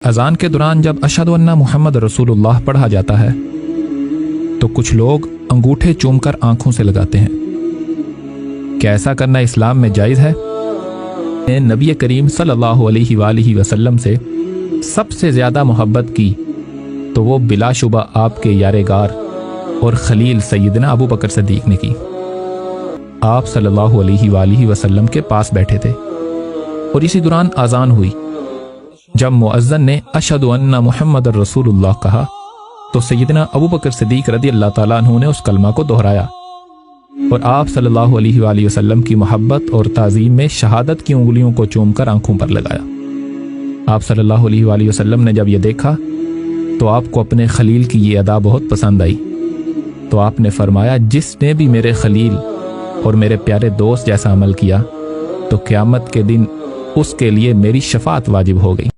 अजान के दौरान जब अशहदु अन्ना मुहम्मद रसूलुल्लाह पढ़ा जाता है तो कुछ लोग अंगूठे चूमकर आंखों से लगाते हैं। क्या ऐसा करना इस्लाम में जायज़ है? नबी करीम सल्लल्लाहु अलैहि वसल्लम से सबसे ज़्यादा मोहब्बत की तो वो बिलाशुबा आपके यारेगार और खलील सैयदना अबू बकर सिद्दीक ने की। आप सल्लल्लाहु अलैहि वसल्लम के पास बैठे थे और इसी दौरान आज़ान हुई। जब मुअज्जिन ने अशहदु अन्ना मुहम्मद रसूलुल्लाह कहा तो सैयदना अबू बकर सिद्दीक रज़ी अल्लाह ताला अन्हु ने उस कलमा को दोहराया और आप सल्लल्लाहु अलैहि वसल्लम की मोहब्बत और ताज़ीम में शहादत की उंगलियों को चूमकर आंखों पर लगाया। आप सल्लल्लाहु अलैहि वसल्लम ने जब यह देखा तो आपको अपने खलील की ये अदा बहुत पसंद आई, तो आपने फरमाया, जिसने भी मेरे खलील और मेरे प्यारे दोस्त जैसा अमल किया तो क़यामत के दिन उसके लिए मेरी शफाअत वाजिब हो गई।